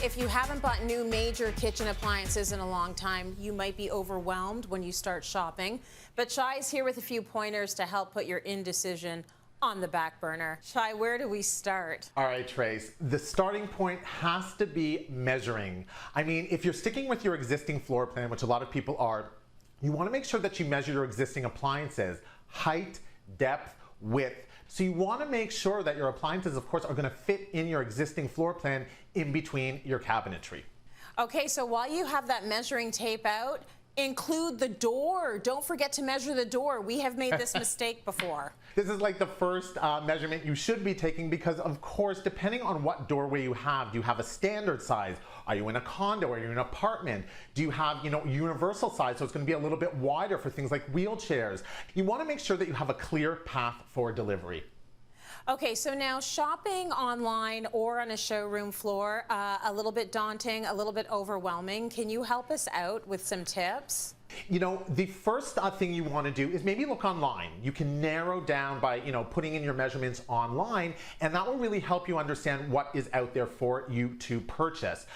If you haven't bought new major kitchen appliances in a long time, you might be overwhelmed when you start shopping. But Shai's here with a few pointers to help put your indecision on the back burner. Shai, where do we start? All right, Trace, the starting point has to be measuring. I mean, if you're sticking with your existing floor plan, which a lot of people are, you want to make sure that you measure your existing appliances, height, depth, width. So you want to make sure that your appliances, of course, are going to fit in your existing floor plan in between your cabinetry. Okay, so while you have that measuring tape out, include the door. Don't forget to measure the door. We have made this mistake before. This is like the first measurement you should be taking because, of course, depending on what doorway you have, do you have a standard size? Are you in a condo? Are you in an apartment? Do you have, universal size? So it's going to be a little bit wider for things like wheelchairs. You want to make sure that you have a clear path for delivery. Okay, so now shopping online or on a showroom floor, a little bit daunting, a little bit overwhelming. Can you help us out with some tips? The first thing you want to do is maybe look online. You can narrow down by, putting in your measurements online, and that will really help you understand what is out there for you to purchase.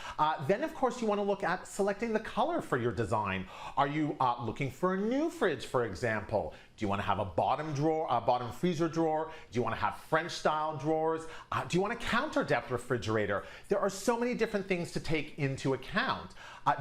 Then, of course, you want to look at selecting the color for your design. Are you looking for a new fridge, for example? Do you want to have a bottom drawer, a bottom freezer drawer? Do you want to have French-style drawers? Do you want a counter-depth refrigerator? There are so many different things to take into account.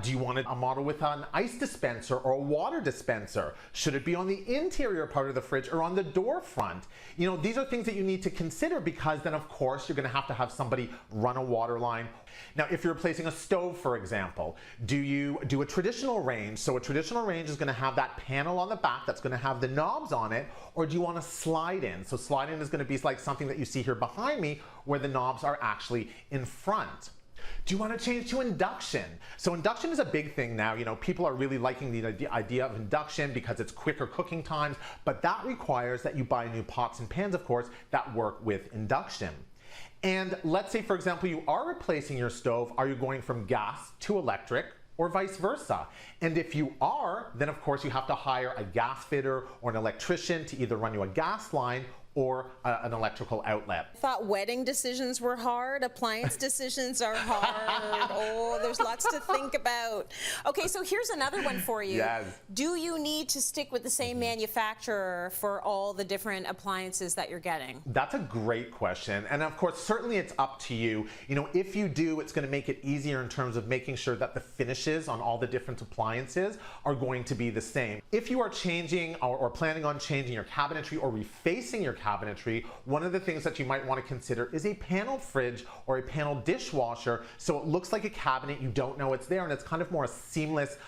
Do you want a model with an ice dispenser or a water dispenser? Should it be on the interior part of the fridge or on the door front? These are things that you need to consider because then, of course, you're going to have somebody run a water line. Now, if you're replacing a stove, for example, do you do a traditional range? So a traditional range is going to have that panel on the back that's going to have the knobs on it, or do you want to slide in? So slide in is going to be like something that you see here behind me where the knobs are actually in front. Do you want to change to induction? So induction is a big thing now. People are really liking the idea of induction because it's quicker cooking times, but that requires that you buy new pots and pans, of course, that work with induction. And let's say, for example, you are replacing your stove. Are you going from gas to electric or vice versa? And if you are, then of course you have to hire a gas fitter or an electrician to either run you a gas line or an electrical outlet. I thought wedding decisions were hard. Appliance decisions are hard. Oh, there's lots to think about. Okay, so here's another one for you. Yes. Do you need to stick with the same manufacturer for all the different appliances that you're getting? That's a great question. And of course, certainly it's up to you. If you do, it's going to make it easier in terms of making sure that the finishes on all the different appliances are going to be the same. If you are changing or planning on changing your cabinetry or refacing your cabinetry, one of the things that you might want to consider is a paneled fridge or a paneled dishwasher, so it looks like a cabinet, you don't know it's there, and it's kind of more a seamless,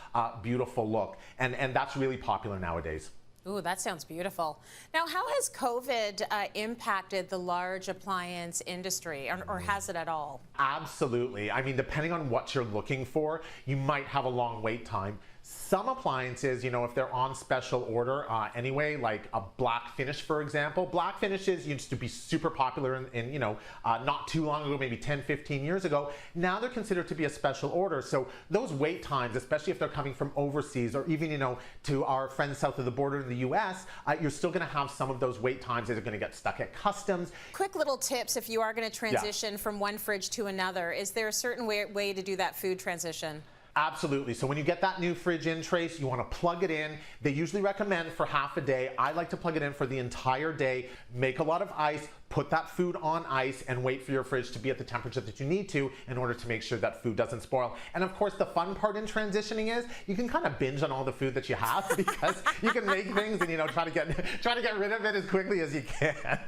beautiful look. And that's really popular nowadays. Ooh, that sounds beautiful. Now, how has COVID impacted the large appliance industry, or has it at all? Absolutely. I mean, depending on what you're looking for, you might have a long wait time. Some appliances, if they're on special order anyway, like a black finish, for example. Black finishes used to be super popular in not too long ago, maybe 10, 15 years ago. Now they're considered to be a special order. So those wait times, especially if they're coming from overseas or even, to our friends south of the border in the US, you're still going to have some of those wait times that are going to get stuck at customs. Quick little tips if you are going to transition from one fridge to another. Is there a certain way to do that food transition? Absolutely. So when you get that new fridge in, Trace, you want to plug it in. They usually recommend for half a day. I like to plug it in for the entire day. Make a lot of ice, put that food on ice, and wait for your fridge to be at the temperature that you need to in order to make sure that food doesn't spoil. And of course, the fun part in transitioning is you can kind of binge on all the food that you have because you can make things and try to get rid of it as quickly as you can.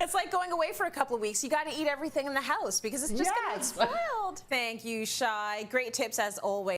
It's like going away for a couple of weeks. You got to eat everything in the house because it's just going to get spoiled. Thank you, Shai. Great tips as always.